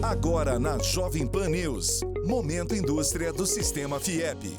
Agora na Jovem Pan News, Momento Indústria do Sistema FIEP.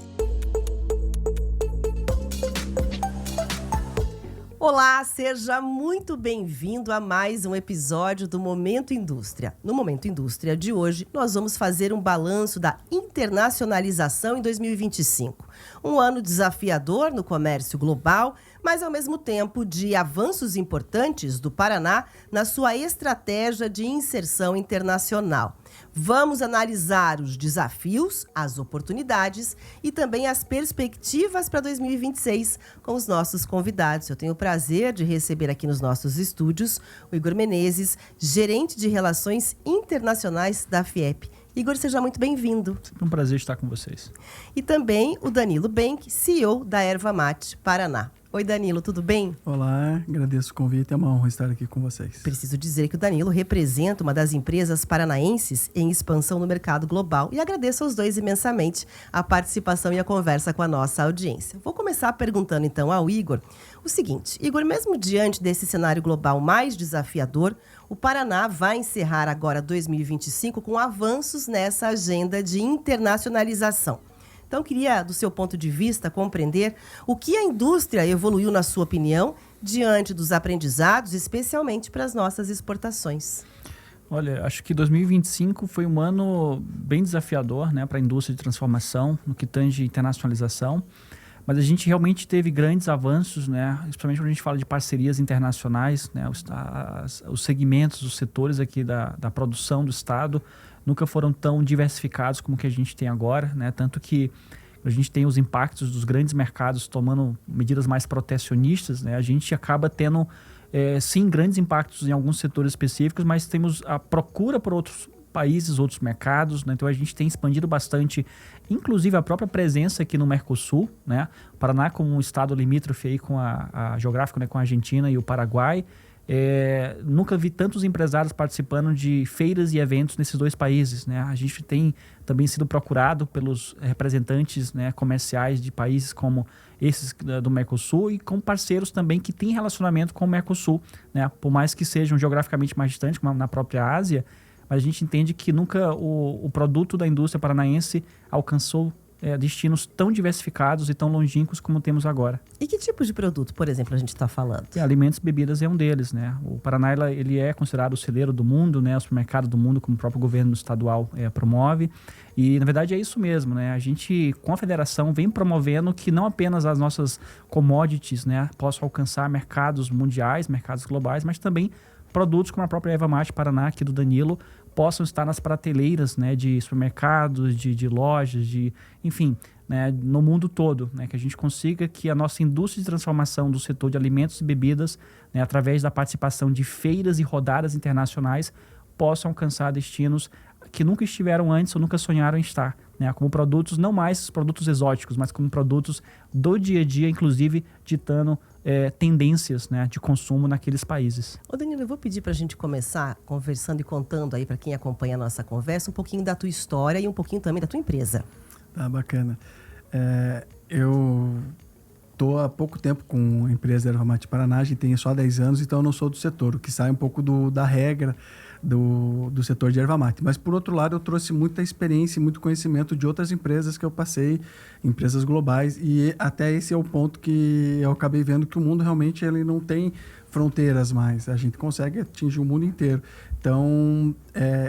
Olá, seja muito bem-vindo a mais um episódio do Momento Indústria. No Momento Indústria de hoje, nós vamos fazer um balanço da internacionalização em 2025. Um ano desafiador no comércio global, mas ao mesmo tempo de avanços importantes do Paraná na sua estratégia de inserção internacional. Vamos analisar os desafios, as oportunidades e também as perspectivas para 2026 com os nossos convidados. Eu tenho o prazer de receber aqui nos nossos estúdios o Igor Menezes, gerente de Relações Internacionais da FIEP. Igor, seja muito bem-vindo. É um prazer estar com vocês. E também o Danilo Benck, CEO da Erva Mate Paraná. Oi, Danilo, tudo bem? Olá, agradeço o convite, é uma honra estar aqui com vocês. Preciso dizer que o Danilo representa uma das empresas paranaenses em expansão no mercado global e agradeço aos dois imensamente a participação e a conversa com a nossa audiência. Vou começar perguntando então ao Igor o seguinte: Igor, mesmo diante desse cenário global mais desafiador, o Paraná vai encerrar agora 2025 com avanços nessa agenda de internacionalização. Então, queria, do seu ponto de vista, compreender o que a indústria evoluiu, na sua opinião, diante dos aprendizados, especialmente para as nossas exportações. Olha, acho que 2025 foi um ano bem desafiador, né, para a indústria de transformação, no que tange internacionalização. Mas a gente realmente teve grandes avanços, né, principalmente quando a gente fala de parcerias internacionais, né, os segmentos, os setores aqui da produção do Estado nunca foram tão diversificados como que a gente tem agora, né? Tanto que a gente tem os impactos dos grandes mercados tomando medidas mais protecionistas, né? A gente acaba tendo, sim, grandes impactos em alguns setores específicos, mas temos a procura por outros países, outros mercados, né? Então a gente tem expandido bastante, inclusive a própria presença aqui no Mercosul, né? O Paraná como um estado limítrofe aí com geográfico, né? Com a Argentina e o Paraguai. Nunca vi tantos empresários participando de feiras e eventos nesses dois países, né? A gente tem também sido procurado pelos representantes, né, comerciais de países como esses do Mercosul e com parceiros também que têm relacionamento com o Mercosul, né? Por mais que sejam geograficamente mais distantes, como na própria Ásia, mas a gente entende que nunca o produto da indústria paranaense alcançou destinos tão diversificados e tão longínquos como temos agora. E que tipo de produto, por exemplo, a gente está falando? Alimentos e bebidas é um deles, né? O Paraná ele é considerado o celeiro do mundo, né? O supermercado do mundo, como o próprio governo estadual promove. E, na verdade, é isso mesmo, né? A gente, com a federação, vem promovendo que não apenas as nossas commodities, né, possam alcançar mercados mundiais, mercados globais, mas também produtos como a própria Erva Mate Paraná, aqui do Danilo, possam estar nas prateleiras, né, de supermercados, de lojas, enfim, né, no mundo todo, né, que a gente consiga que a nossa indústria de transformação do setor de alimentos e bebidas, né, através da participação de feiras e rodadas internacionais, possam alcançar destinos que nunca estiveram antes ou nunca sonharam em estar, né, como produtos, não mais produtos exóticos, mas como produtos do dia a dia, inclusive ditando tendências, né, de consumo naqueles países. Ô Danilo, eu vou pedir para a gente começar conversando e contando aí para quem acompanha a nossa conversa um pouquinho da tua história e um pouquinho também da tua empresa. Tá, bacana. Eu estou há pouco tempo com a empresa Erva Mate Paraná, a gente tem só 10 anos, então eu não sou do setor, o que sai um pouco da regra do setor de erva mate. Mas, por outro lado, eu trouxe muita experiência e muito conhecimento de outras empresas que eu passei, empresas globais, e até esse é o ponto que eu acabei vendo que o mundo realmente ele não tem fronteiras mais, a gente consegue atingir o mundo inteiro. Então,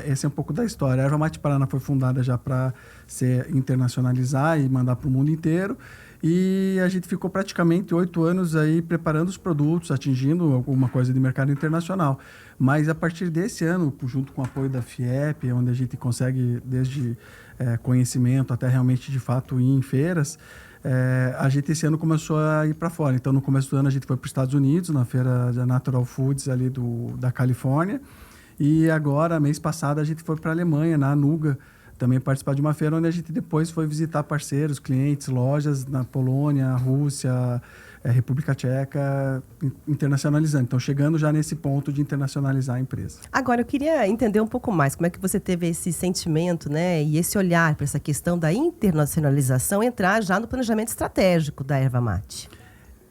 esse é um pouco da história. A Erva Mate Paraná foi fundada já para se internacionalizar e mandar para o mundo inteiro. E a gente ficou praticamente 8 anos aí preparando os produtos, atingindo alguma coisa de mercado internacional. Mas a partir desse ano, junto com o apoio da FIEP, onde a gente consegue desde conhecimento até realmente de fato ir em feiras, a gente esse ano começou a ir para fora. Então no começo do ano a gente foi para os Estados Unidos, na feira da Natural Foods ali da Califórnia. E agora, mês passado, a gente foi para a Alemanha, na Anuga, também participar de uma feira onde a gente depois foi visitar parceiros, clientes, lojas na Polônia, Rússia, República Tcheca, internacionalizando. Então, chegando já nesse ponto de internacionalizar a empresa. Agora, eu queria entender um pouco mais como é que você teve esse sentimento, né, e esse olhar para essa questão da internacionalização entrar já no planejamento estratégico da Erva Mate.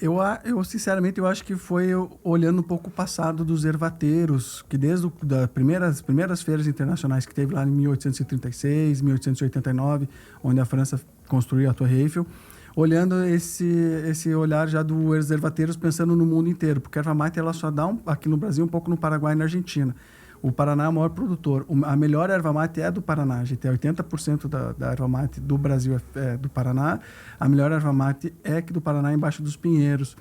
Eu sinceramente, eu acho que foi olhando um pouco o passado dos ervateiros, que desde das primeiras feiras internacionais que teve lá em 1836, 1889, onde a França construiu a Torre Eiffel, olhando esse olhar já dos ervateiros, pensando no mundo inteiro, porque a erva mate ela só dá aqui no Brasil, um pouco no Paraguai e na Argentina. O Paraná é o maior produtor. A melhor erva mate é do Paraná. A gente tem 80% da erva mate do Brasil é do Paraná. A melhor erva mate é aqui do Paraná, embaixo dos Pinheiros.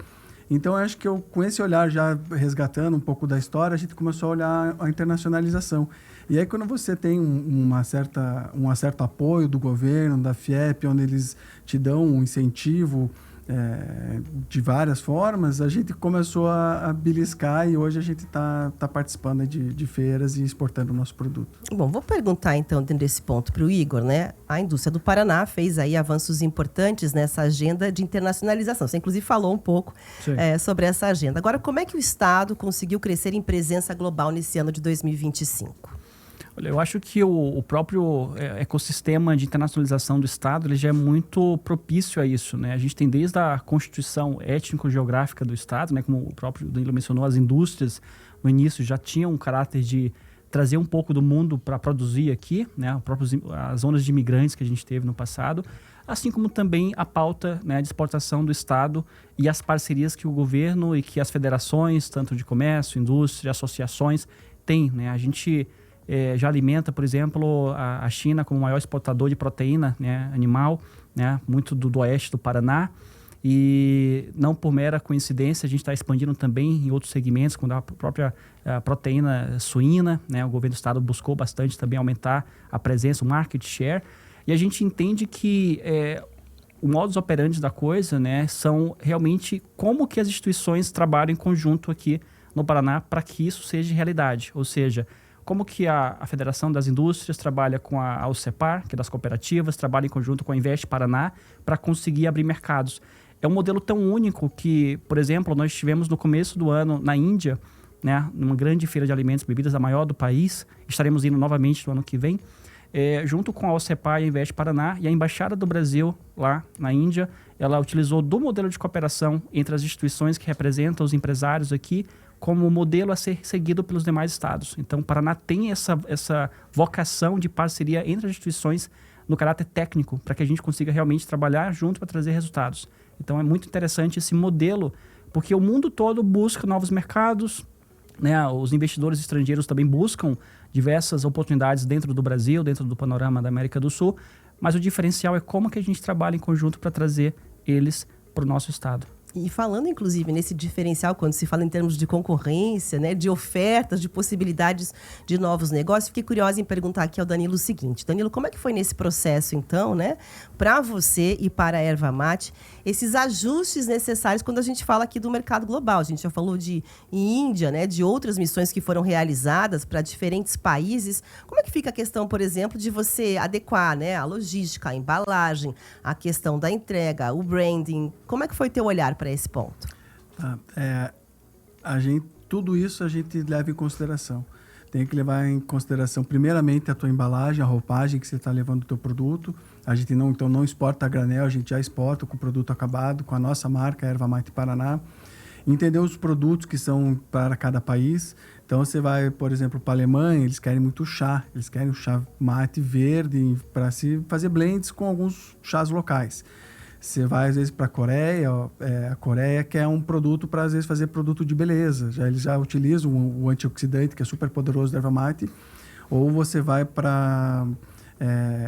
Então, eu acho que com esse olhar já resgatando um pouco da história, a gente começou a olhar a internacionalização. E aí, quando você tem um certo apoio do governo, da FIEP, onde eles te dão um incentivo de várias formas, a gente começou a beliscar e hoje a gente está participando de feiras e exportando o nosso produto. Bom, vou perguntar então, dentro desse ponto, para o Igor, né? A indústria do Paraná fez aí avanços importantes nessa agenda de internacionalização. Você inclusive falou um pouco sobre essa agenda. Agora, como é que o Estado conseguiu crescer em presença global nesse ano de 2025? Olha, eu acho que o próprio ecossistema de internacionalização do Estado ele já é muito propício a isso, né? A gente tem desde a Constituição Étnico-Geográfica do Estado, né? Como o próprio Danilo mencionou, as indústrias no início já tinham um caráter de trazer um pouco do mundo para produzir aqui, né? As zonas de imigrantes que a gente teve no passado, assim como também a pauta, né, de exportação do Estado e as parcerias que o governo e que as federações, tanto de comércio, indústria, associações, têm, né? A gente já alimenta, por exemplo, a China como o maior exportador de proteína, né, animal, né, muito do oeste do Paraná. E não por mera coincidência, a gente está expandindo também em outros segmentos, como a própria proteína suína, né, o governo do estado buscou bastante também aumentar a presença, o market share. E a gente entende que o modus operandi da coisa, né, são realmente como que as instituições trabalham em conjunto aqui no Paraná para que isso seja realidade, ou seja, como que a Federação das Indústrias trabalha com a ALCEPAR, que é das cooperativas, trabalha em conjunto com a Invest Paraná para conseguir abrir mercados. É um modelo tão único que, por exemplo, nós tivemos no começo do ano na Índia, né, numa grande feira de alimentos e bebidas, a maior do país, estaremos indo novamente no ano que vem, junto com a ALCEPAR e a Invest Paraná, e a Embaixada do Brasil lá na Índia, ela utilizou do modelo de cooperação entre as instituições que representam os empresários aqui, como modelo a ser seguido pelos demais estados. Então, o Paraná tem essa vocação de parceria entre as instituições no caráter técnico, para que a gente consiga realmente trabalhar junto para trazer resultados. Então, é muito interessante esse modelo, porque o mundo todo busca novos mercados, né? Os investidores estrangeiros também buscam diversas oportunidades dentro do Brasil, dentro do panorama da América do Sul, mas o diferencial é como que a gente trabalha em conjunto para trazer eles para o nosso estado. E falando, inclusive, nesse diferencial, quando se fala em termos de concorrência, né, de ofertas, de possibilidades de novos negócios, fiquei curiosa em perguntar aqui ao Danilo o seguinte. Danilo, como é que foi nesse processo, então, né, para você e para a erva mate, esses ajustes necessários quando a gente fala aqui do mercado global? A gente já falou de Índia, né, de outras missões que foram realizadas para diferentes países. Como é que fica a questão, por exemplo, de você adequar, né, a logística, a embalagem, a questão da entrega, o branding? Como é que foi teu olhar para esse ponto? Tudo isso a gente leva em consideração. Tem que levar em consideração, primeiramente, a tua embalagem, a roupagem que você está levando o teu produto. A gente não exporta a granel, a gente já exporta com o produto acabado, com a nossa marca, a Erva Mate Paraná. Entender os produtos que são para cada país. Então, você vai, por exemplo, para a Alemanha, eles querem muito chá. Eles querem um chá mate verde para se fazer blends com alguns chás locais. Você vai, às vezes, para a Coreia quer um produto para, às vezes, fazer produto de beleza. Eles já utilizam o antioxidante, que é super poderoso da erva mate. Ou você vai para,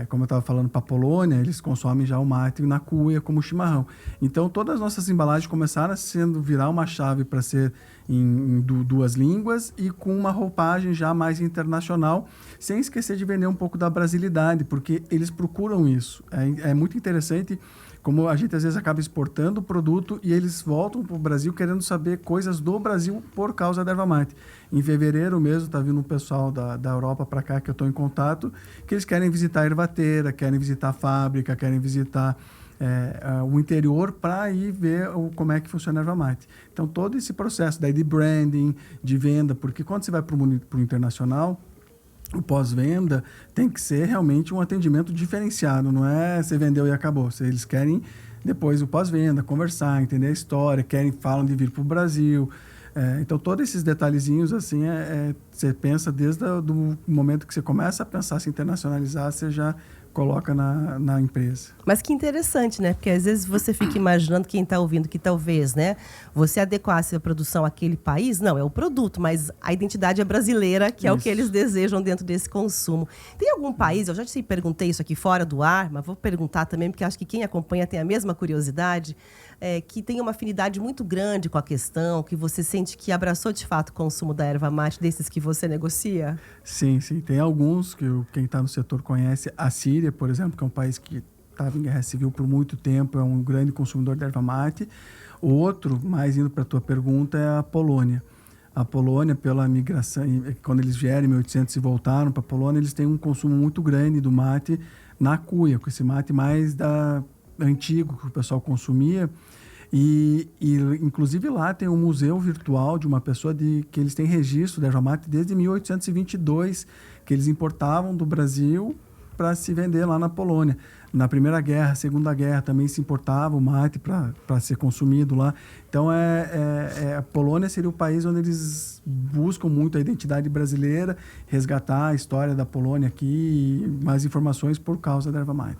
como eu estava falando, para a Polônia, eles consomem já o mate na cuia como chimarrão. Então, todas as nossas embalagens começaram a virar uma chave para ser em duas línguas e com uma roupagem já mais internacional, sem esquecer de vender um pouco da brasilidade, porque eles procuram isso. É muito interessante como a gente às vezes acaba exportando o produto e eles voltam para o Brasil querendo saber coisas do Brasil por causa da erva mate. Em fevereiro mesmo está vindo um pessoal da Europa para cá que eu estou em contato, que eles querem visitar a ervateira, querem visitar a fábrica, querem visitar o interior para ir ver como é que funciona a erva mate. Então todo esse processo daí de branding, de venda, porque quando você vai para o internacional, o pós-venda tem que ser realmente um atendimento diferenciado, não é você vendeu e acabou. Eles querem depois o pós-venda, conversar, entender a história, falam de vir para o Brasil. Então, todos esses detalhezinhos, assim, você pensa desde o momento que você começa a pensar se internacionalizar, você já coloca na empresa. Mas que interessante, né? Porque às vezes você fica imaginando, quem está ouvindo, que talvez, né, você adequasse a produção àquele país. Não, é o produto, mas a identidade é brasileira, que é o que eles desejam dentro desse consumo. Tem algum país, eu já te perguntei isso aqui fora do ar, mas vou perguntar também, porque acho que quem acompanha tem a mesma curiosidade, que tem uma afinidade muito grande com a questão, que você sente que abraçou de fato o consumo da erva mate, desses que você negocia? Sim. Tem alguns que quem está no setor conhece. A Síria, por exemplo, que é um país que estava em guerra civil por muito tempo, é um grande consumidor de erva mate. O outro, mais indo para a tua pergunta, é a Polônia. A Polônia, pela migração, quando eles vieram em 1800 e voltaram para a Polônia, eles têm um consumo muito grande do mate na cuia, com esse mate mais antigo que o pessoal consumia. E inclusive lá tem um museu virtual de uma pessoa que eles têm registro da erva mate desde 1822, que eles importavam do Brasil para se vender lá na Polônia. Na Primeira Guerra, Segunda Guerra, também se importava o mate para ser consumido lá. Então, a Polônia seria o país onde eles buscam muito a identidade brasileira, resgatar a história da Polônia aqui, e mais informações por causa da erva mate.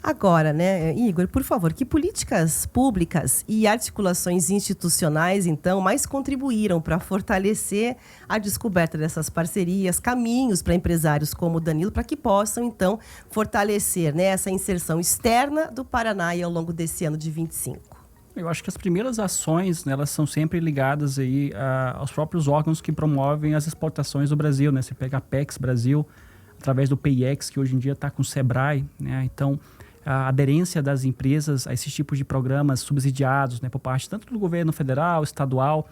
Agora, né, Igor, por favor, que políticas públicas e articulações institucionais, então, mais contribuíram para fortalecer a descoberta dessas parcerias, caminhos para empresários como o Danilo, para que possam, então, fortalecer, né, essa inserção externa do Paraná aí ao longo desse ano de 25? Eu acho que as primeiras ações, né, elas são sempre ligadas aí aos próprios órgãos que promovem as exportações do Brasil, né? Você pega a Apex Brasil, através do PIEX, que hoje em dia está com o Sebrae, né? Então, a aderência das empresas a esses tipos de programas subsidiados, né, por parte tanto do governo federal, estadual,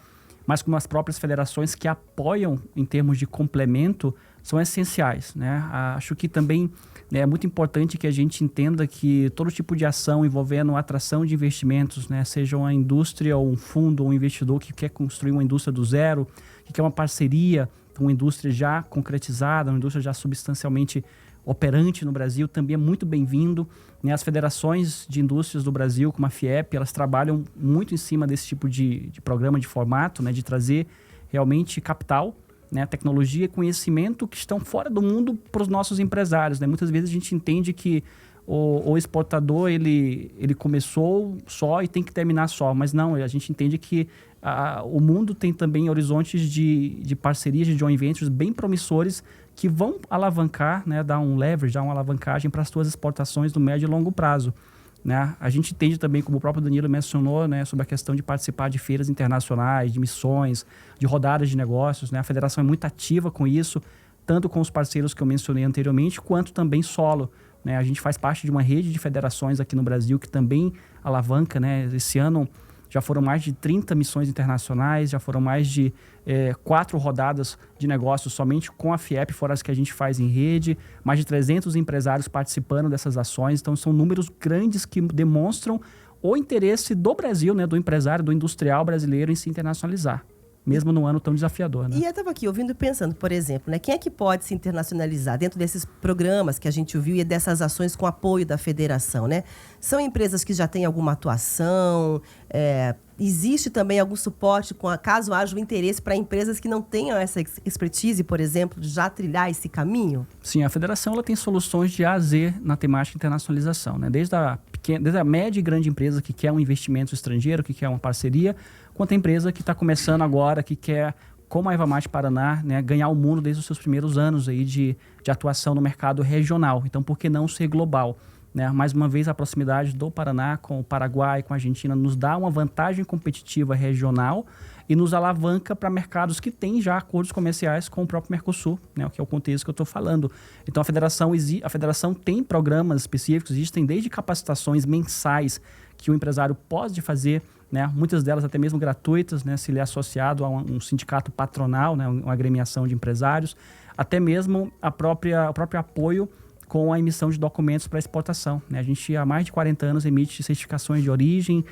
mas como as próprias federações que apoiam em termos de complemento, são essenciais, né? Acho que também é muito importante que a gente entenda que todo tipo de ação envolvendo a atração de investimentos, né, seja uma indústria ou um fundo ou um investidor que quer construir uma indústria do zero, que quer uma parceria com uma indústria já concretizada, uma indústria já substancialmente operante no Brasil, também é muito bem-vindo, né? As federações de indústrias do Brasil, como a FIEP, elas trabalham muito em cima desse tipo de programa, de formato, né, de trazer realmente capital, né, tecnologia e conhecimento que estão fora do mundo para os nossos empresários, né? Muitas vezes a gente entende que o exportador ele começou só e tem que terminar só, mas não, a gente entende que o mundo tem também horizontes de parcerias, de joint ventures bem promissores que vão alavancar, né, dar um leverage, dar uma alavancagem para as suas exportações no médio e longo prazo, né? A gente entende também, como o próprio Danilo mencionou, né, sobre a questão de participar de feiras internacionais, de missões, de rodadas de negócios, né? A federação é muito ativa com isso, tanto com os parceiros que eu mencionei anteriormente, quanto também solo, né? A gente faz parte de uma rede de federações aqui no Brasil que também alavanca, né? Esse ano já foram mais de 30 missões internacionais, já foram mais de 4 rodadas de negócios somente com a FIEP, fora as que a gente faz em rede, mais de 300 empresários participando dessas ações. Então, são números grandes que demonstram o interesse do Brasil, né, do empresário, do industrial brasileiro em se internacionalizar, mesmo num ano tão desafiador, né? E eu estava aqui ouvindo e pensando, por exemplo, né, quem é que pode se internacionalizar dentro desses programas que a gente ouviu e dessas ações com apoio da federação, né? São empresas que já têm alguma atuação? Existe também algum suporte caso haja um interesse para empresas que não tenham essa expertise, por exemplo, de já trilhar esse caminho? Sim, a federação ela tem soluções de A a Z na temática internacionalização, né? Desde a média e grande empresa que quer um investimento estrangeiro, que quer uma parceria, quanto a empresa que está começando agora, que quer, como a Erva Mate Paraná, né, ganhar o mundo desde os seus primeiros anos aí de atuação no mercado regional. Então, por que não ser global? Né? Mais uma vez, a proximidade do Paraná com o Paraguai, com a Argentina, nos dá uma vantagem competitiva regional e nos alavanca para mercados que têm já acordos comerciais com o próprio Mercosul, né? Que é o contexto que eu estou falando. Então, a federação tem programas específicos, existem desde capacitações mensais que o empresário pode fazer, né? Muitas delas até mesmo gratuitas, né? Se ele é associado a um sindicato patronal, né? Uma agremiação de empresários, até mesmo o próprio apoio com a emissão de documentos para exportação, né? A gente há mais de 40 anos emite certificações de origem,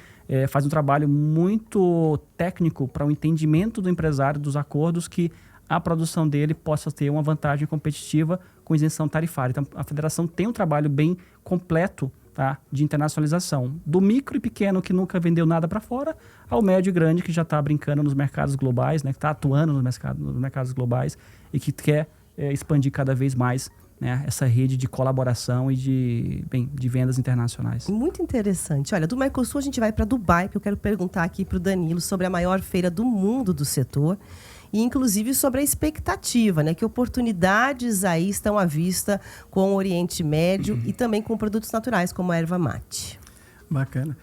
faz um trabalho muito técnico para o entendimento do empresário dos acordos que a produção dele possa ter uma vantagem competitiva com isenção tarifária. Então, a federação tem um trabalho bem completo, tá, de internacionalização. Do micro e pequeno que nunca vendeu nada para fora, ao médio e grande que já está brincando nos mercados globais, né, que está atuando nos mercados globais e que quer expandir cada vez mais, né, essa rede de colaboração e de vendas internacionais. Muito interessante. Olha, do Mercosul a gente vai para Dubai, que eu quero perguntar aqui para o Danilo sobre a maior feira do mundo do setor e, inclusive, sobre a expectativa, né? Que oportunidades aí estão à vista com o Oriente Médio e também com produtos naturais, como a erva mate. Bacana.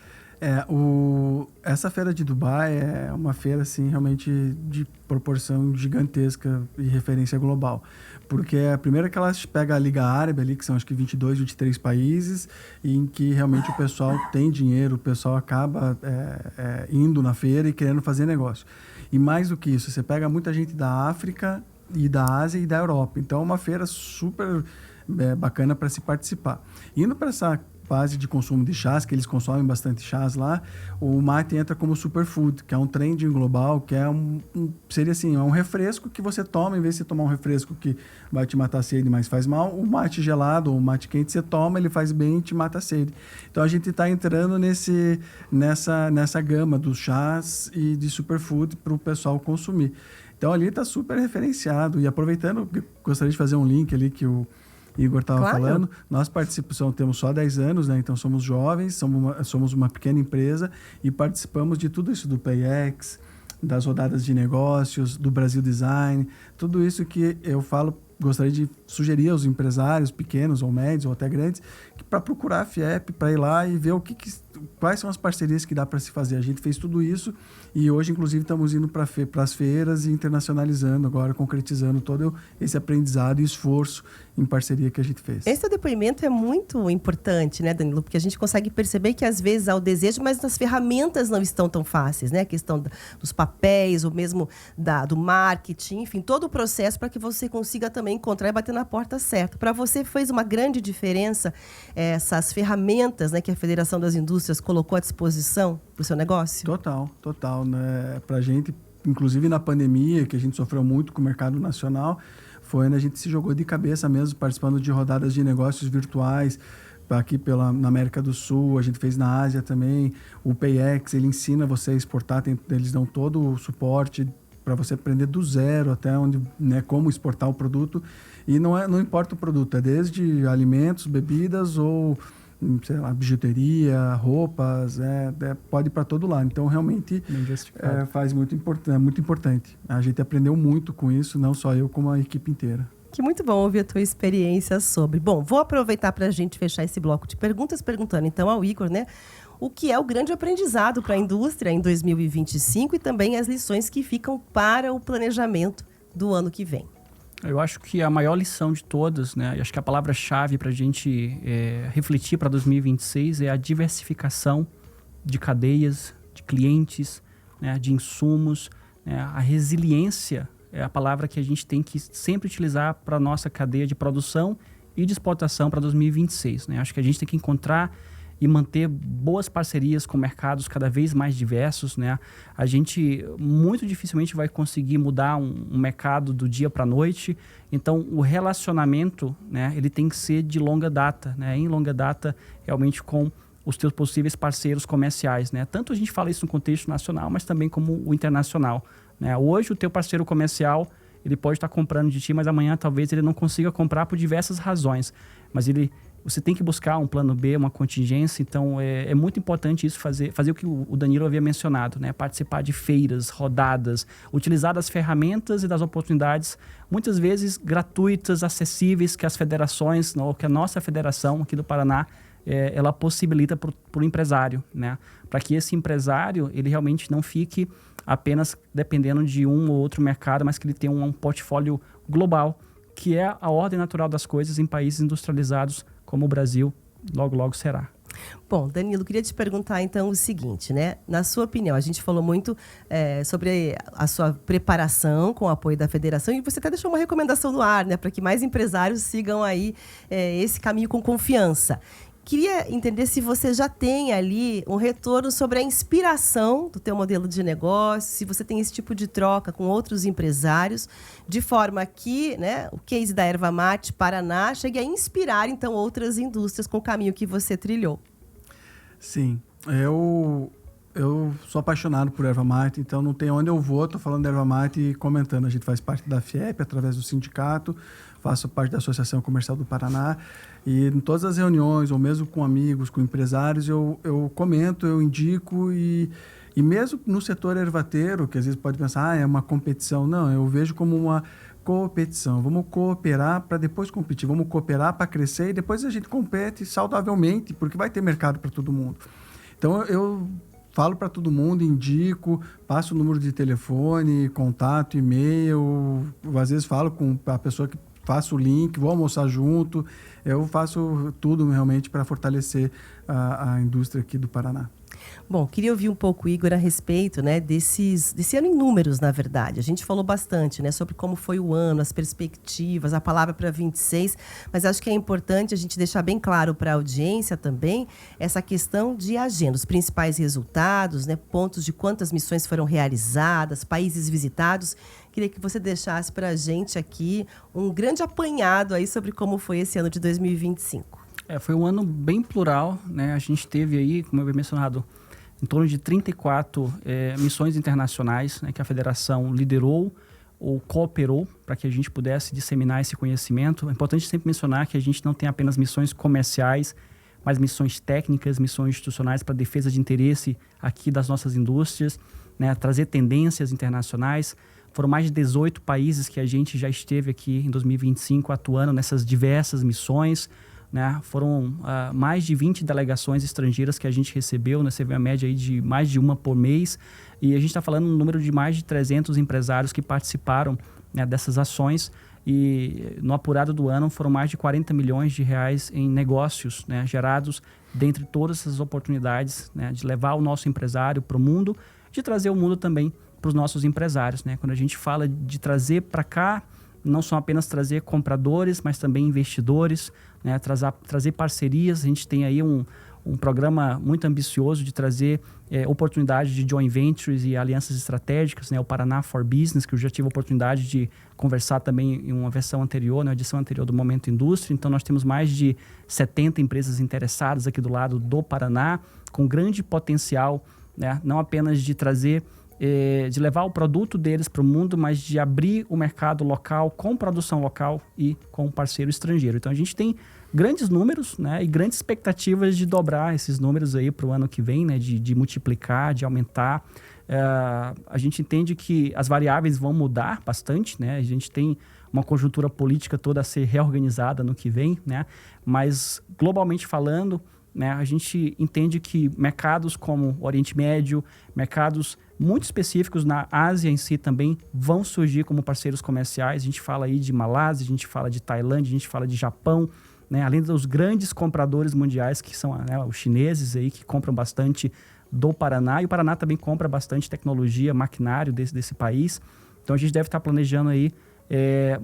Essa feira de Dubai é uma feira, assim, realmente de proporção gigantesca e referência global. Porque é a primeira que ela pega a Liga Árabe ali, que são acho que 22, 23 países, e em que realmente o pessoal tem dinheiro, o pessoal acaba indo na feira e querendo fazer negócio. E mais do que isso, você pega muita gente da África e da Ásia e da Europa. Então é uma feira super bacana para se participar. Indo para essa base de consumo de chás, que eles consomem bastante chás lá, o mate entra como superfood, que é um trending global, que é seria assim, é um refresco que você toma, em vez de você tomar um refresco que vai te matar a sede, mas faz mal, o mate gelado ou o mate quente você toma, ele faz bem e te mata a sede. Então a gente está entrando nessa gama dos chás e de superfood para o pessoal consumir. Então ali está super referenciado. E aproveitando, gostaria de fazer um link ali que o Igor estava falando, nós temos só 10 anos, né? Então somos jovens, somos uma pequena empresa e participamos de tudo isso do PayEx, das rodadas de negócios, do Brasil Design, tudo isso que eu gostaria de sugerir aos empresários pequenos ou médios ou até grandes, para procurar a FIEP, para ir lá e ver quais são as parcerias que dá para se fazer. A gente fez tudo isso e hoje, inclusive, estamos indo para as feiras e internacionalizando agora, concretizando todo esse aprendizado e esforço em parceria que a gente fez. Esse depoimento é muito importante, né, Danilo? Porque a gente consegue perceber que às vezes há o desejo, mas as ferramentas não estão tão fáceis, né? A questão dos papéis, ou mesmo do marketing, enfim, todo o processo para que você consiga também encontrar e bater na porta certa. Para você fez uma grande diferença essas ferramentas, né, que a Federação das Indústrias colocou à disposição para o seu negócio? Total, né? Pra gente, inclusive na pandemia, que a gente sofreu muito com o mercado nacional, foi onde a gente se jogou de cabeça mesmo, participando de rodadas de negócios virtuais, aqui na América do Sul, a gente fez na Ásia também. O PayEx, ele ensina você a exportar, eles dão todo o suporte para você aprender do zero até onde, né, como exportar o produto. E não importa o produto, é desde alimentos, bebidas ou, sei lá, bijuteria, roupas, pode ir para todo lado. Então, realmente, faz muito importante. A gente aprendeu muito com isso, não só eu, como a equipe inteira. Que muito bom ouvir a tua experiência sobre. Bom, vou aproveitar para a gente fechar esse bloco de perguntas, perguntando então ao Igor, né, o que é o grande aprendizado para a indústria em 2025 e também as lições que ficam para o planejamento do ano que vem. Eu acho que a maior lição de todas, né, e acho que a palavra-chave para a gente refletir para 2026 é a diversificação de cadeias, de clientes, né, de insumos, né, a resiliência é a palavra que a gente tem que sempre utilizar para a nossa cadeia de produção e de exportação para 2026. Né? Acho que a gente tem que encontrar e manter boas parcerias com mercados cada vez mais diversos. Né? A gente muito dificilmente vai conseguir mudar um mercado do dia para a noite. Então, o relacionamento, né, ele tem que ser de longa data, né? Em longa data, realmente com os teus possíveis parceiros comerciais. Né? Tanto a gente fala isso no contexto nacional, mas também como o internacional. Né? Hoje, o teu parceiro comercial, ele pode estar comprando de ti, mas amanhã talvez ele não consiga comprar por diversas razões. Mas você tem que buscar um plano B, uma contingência. Então, é muito importante isso, fazer o que o Danilo havia mencionado, né? Participar de feiras, rodadas, utilizar das ferramentas e das oportunidades, muitas vezes gratuitas, acessíveis, que as federações, ou que a nossa federação aqui do Paraná, ela possibilita para o empresário, né? Para que esse empresário ele realmente não fique apenas dependendo de um ou outro mercado, mas que ele tenha um portfólio global, que é a ordem natural das coisas em países industrializados como o Brasil, logo será. Bom, Danilo, queria te perguntar então o seguinte, né? Na sua opinião, a gente falou muito sobre a sua preparação com o apoio da federação e você até deixou uma recomendação no ar, né? Para que mais empresários sigam aí esse caminho com confiança. queria entender se você já tem ali um retorno sobre a inspiração do teu modelo de negócio, se você tem esse tipo de troca com outros empresários, de forma que, né, o case da Erva Mate Paraná chegue a inspirar, então, outras indústrias com o caminho que você trilhou. Sim, eu sou apaixonado por erva mate, então não tem onde eu vou, estou falando de erva mate e comentando. A gente faz parte da FIEP através do sindicato, faço parte da Associação Comercial do Paraná e em todas as reuniões, ou mesmo com amigos, com empresários, eu comento, eu indico e mesmo no setor ervateiro, que às vezes pode pensar, é uma competição. Não, eu vejo como uma competição. Vamos cooperar para depois competir, vamos cooperar para crescer e depois a gente compete saudavelmente, porque vai ter mercado para todo mundo. Então, eu falo para todo mundo, indico, passo o número de telefone, contato, e-mail. Às vezes falo com a pessoa que faço o link, vou almoçar junto. Eu faço tudo realmente para fortalecer a indústria aqui do Paraná. Bom, queria ouvir um pouco, Igor, a respeito, né, desse ano em números, na verdade. A gente falou bastante, né, sobre como foi o ano, as perspectivas, a palavra para 26, mas acho que é importante a gente deixar bem claro para a audiência também essa questão de agenda, os principais resultados, né, pontos de quantas missões foram realizadas, países visitados. Queria que você deixasse para a gente aqui um grande apanhado aí sobre como foi esse ano de 2025. Foi um ano bem plural, né? A gente teve aí, como eu havia mencionado, em torno de 34 missões internacionais, né, que a federação liderou ou cooperou para que a gente pudesse disseminar esse conhecimento. É importante sempre mencionar que a gente não tem apenas missões comerciais, mas missões técnicas, missões institucionais para defesa de interesse aqui das nossas indústrias, né, trazer tendências internacionais. Foram mais de 18 países que a gente já esteve aqui em 2025 atuando nessas diversas missões. Né? Foram mais de 20 delegações estrangeiras que a gente recebeu, né? Você vê a média aí de mais de uma por mês, e a gente está falando um número de mais de 300 empresários que participaram, né, dessas ações, e no apurado do ano foram mais de 40 milhões de reais em negócios, né, gerados dentre todas essas oportunidades, né, de levar o nosso empresário para o mundo, de trazer o mundo também para os nossos empresários. Né? Quando a gente fala de trazer para cá, não só apenas trazer compradores, mas também investidores, né? Trazer parcerias. A gente tem aí um programa muito ambicioso de trazer oportunidades de joint ventures e alianças estratégicas, né? O Paraná for Business, que eu já tive a oportunidade de conversar também em uma versão anterior, na edição anterior do Momento Indústria. Então, nós temos mais de 70 empresas interessadas aqui do lado do Paraná, com grande potencial, né? Não apenas de trazer de levar o produto deles para o mundo, mas de abrir o mercado local com produção local e com um parceiro estrangeiro. Então, a gente tem grandes números, né, e grandes expectativas de dobrar esses números aí para o ano que vem, né, de multiplicar, de aumentar. A gente entende que as variáveis vão mudar bastante, né? A gente tem uma conjuntura política toda a ser reorganizada no que vem, né? Mas, globalmente falando, né, a gente entende que mercados como o Oriente Médio, mercados muito específicos na Ásia em si também vão surgir como parceiros comerciais. A gente fala aí de Malásia, a gente fala de Tailândia, a gente fala de Japão, né, além dos grandes compradores mundiais que são, né, os chineses aí, que compram bastante do Paraná, e o Paraná também compra bastante tecnologia, maquinário desse país. Então a gente deve estar planejando aí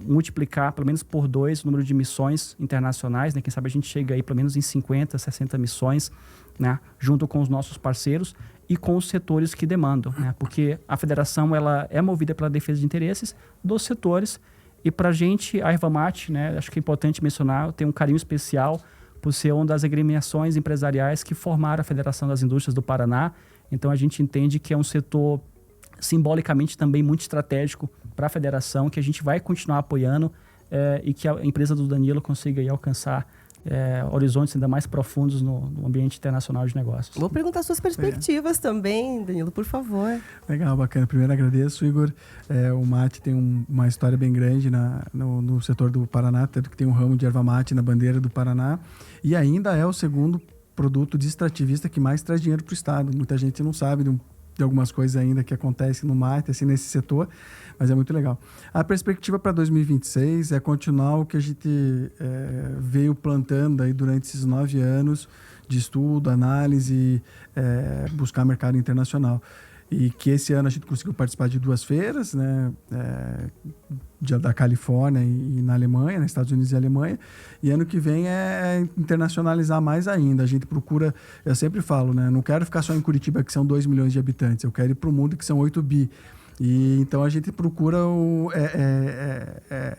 multiplicar pelo menos por 2 o número de missões internacionais, né? Quem sabe a gente chega aí pelo menos em 50, 60 missões, né? Junto com os nossos parceiros e com os setores que demandam, né? Porque a federação ela é movida pela defesa de interesses dos setores, e para a gente, a Erva Mate, né? Acho que é importante mencionar, tem um carinho especial por ser uma das agremiações empresariais que formaram a Federação das Indústrias do Paraná. Então a gente entende que é um setor simbolicamente também muito estratégico para a federação, que a gente vai continuar apoiando e que a empresa do Danilo consiga aí alcançar horizontes ainda mais profundos no ambiente internacional de negócios. Vou perguntar suas perspectivas também, Danilo, por favor. Legal, bacana. Primeiro agradeço, Igor. O mate tem uma história bem grande no setor do Paraná, tanto que tem um ramo de erva mate na bandeira do Paraná, e ainda é o segundo produto de extrativista que mais traz dinheiro para o estado. Muita gente não sabe de algumas coisas ainda que acontecem no mate, assim, nesse setor, mas é muito legal. A perspectiva para 2026 é continuar o que a gente veio plantando aí durante esses 9 anos de estudo, análise, buscar mercado internacional. E que esse ano a gente conseguiu participar de 2 feiras, né? Da Califórnia e na Alemanha, nos Estados Unidos e Alemanha. E ano que vem é internacionalizar mais ainda. A gente procura, eu sempre falo, né? Não quero ficar só em Curitiba, que são 2 milhões de habitantes. Eu quero ir para o mundo, que são 8 bi. E então a gente procura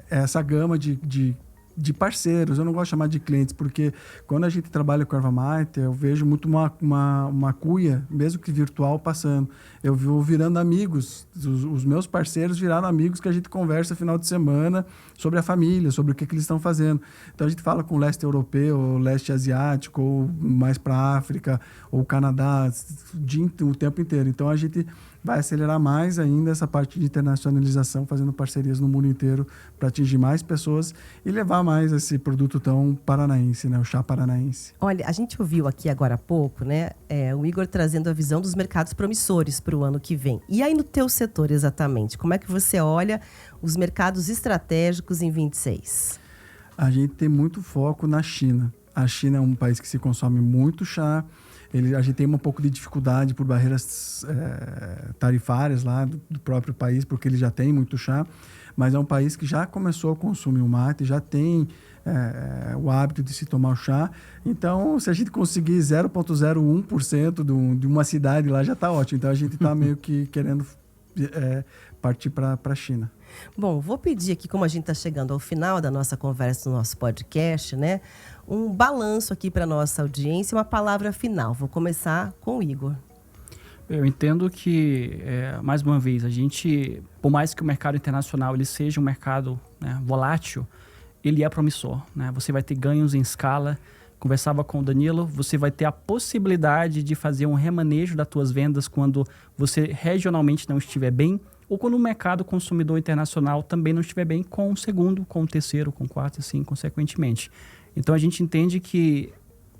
essa gama de parceiros. Eu não gosto de chamar de clientes, porque quando a gente trabalha com a Erva Mate, eu vejo muito uma cuia, mesmo que virtual, passando. Eu vou virando amigos. Os meus parceiros viraram amigos que a gente conversa final de semana sobre a família, sobre o que eles estão fazendo. Então a gente fala com o leste europeu, o leste asiático, ou mais para a África, ou o Canadá, o tempo inteiro. Então a gente vai acelerar mais ainda essa parte de internacionalização, fazendo parcerias no mundo inteiro para atingir mais pessoas e levar mais esse produto tão paranaense, né? O chá paranaense. Olha, a gente ouviu aqui agora há pouco, né? O Igor trazendo a visão dos mercados promissores para o ano que vem. E aí no teu setor exatamente, como é que você olha os mercados estratégicos em 26? A gente tem muito foco na China. A China é um país que se consome muito chá. A gente tem um pouco de dificuldade por barreiras tarifárias lá do próprio país, porque ele já tem muito chá, mas é um país que já começou a consumir o mate, já tem o hábito de se tomar o chá. Então, se a gente conseguir 0,01% de uma cidade lá, já está ótimo. Então, a gente está meio que querendo partir para a China. Bom, vou pedir aqui, como a gente está chegando ao final da nossa conversa, do nosso podcast, né? Um balanço aqui para nossa audiência, uma palavra final. Vou começar com o Igor. Eu entendo que, mais uma vez, a gente, por mais que o mercado internacional ele seja um mercado, né, volátil, ele é promissor, né? Você vai ter ganhos em escala. Conversava com o Danilo, você vai ter a possibilidade de fazer um remanejo das tuas vendas quando você regionalmente não estiver bem, ou quando o mercado consumidor internacional também não estiver bem, com o segundo, com o terceiro, com o quarto, assim, consequentemente. Então, a gente entende que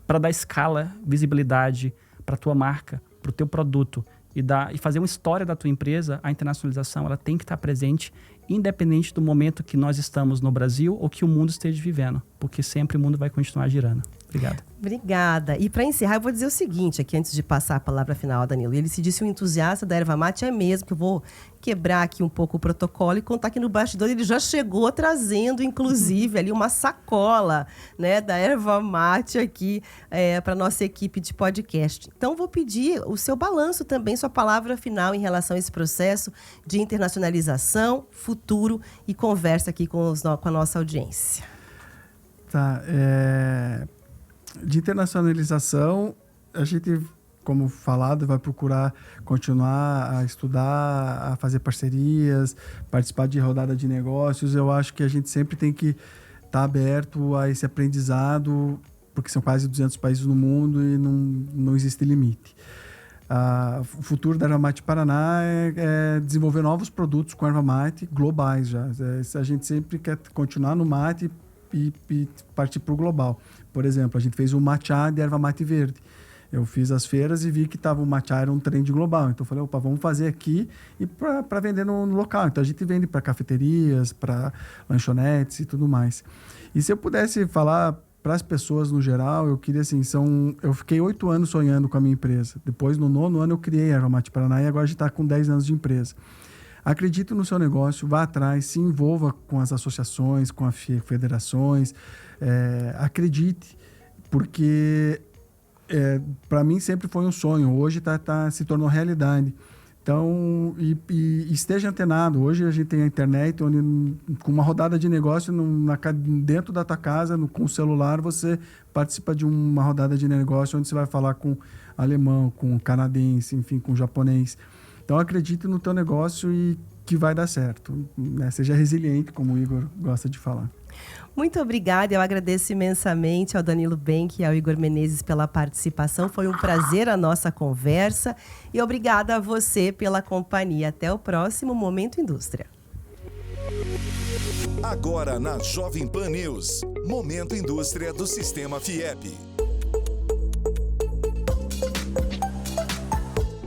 para dar escala, visibilidade para a tua marca, para o teu produto e fazer uma história da tua empresa, a internacionalização ela tem que estar presente, independente do momento que nós estamos no Brasil ou que o mundo esteja vivendo, porque sempre o mundo vai continuar girando. Obrigado. Obrigada. E para encerrar, eu vou dizer o seguinte aqui, antes de passar a palavra final a Danilo. Ele se disse um entusiasta da erva mate, é mesmo, que eu vou quebrar aqui um pouco o protocolo e contar que no bastidor ele já chegou trazendo, inclusive, ali uma sacola, né, da erva mate aqui para nossa equipe de podcast. Então, vou pedir o seu balanço também, sua palavra final em relação a esse processo de internacionalização, futuro e conversa aqui com a nossa audiência. Tá, de internacionalização, a gente, como falado, vai procurar continuar a estudar, a fazer parcerias, participar de rodada de negócios. Eu acho que a gente sempre tem que estar aberto a esse aprendizado, porque são quase 200 países no mundo e não existe limite. O futuro da Erva Mate Paraná é desenvolver novos produtos com erva mate globais já. A gente sempre quer continuar no mate e partir para o global. Por exemplo, a gente fez um matcha de erva mate verde. Eu fiz as feiras e vi que o matcha era um trend global. Então eu falei, vamos fazer aqui e para vender no local. Então a gente vende para cafeterias, para lanchonetes e tudo mais. E se eu pudesse falar para as pessoas no geral, eu queria assim, eu fiquei 8 anos sonhando com a minha empresa. Depois, no 9º ano, eu criei a Erva Mate Paraná e agora a gente está com 10 anos de empresa. Acredite no seu negócio, vá atrás, se envolva com as associações, com as federações. Acredite, porque para mim sempre foi um sonho. Hoje se tornou realidade. Então, esteja antenado. Hoje a gente tem a internet, onde com uma rodada de negócio dentro da tua casa, com o celular, você participa de uma rodada de negócio onde você vai falar com alemão, com canadense, enfim, com japonês. Então, acredite no teu negócio e que vai dar certo, né? Seja resiliente, como o Igor gosta de falar. Muito obrigada, eu agradeço imensamente ao Danilo Benck e ao Igor Menezes pela participação. Foi um prazer a nossa conversa e obrigada a você pela companhia. Até o próximo Momento Indústria. Agora na Jovem Pan News, Momento Indústria do Sistema FIEP.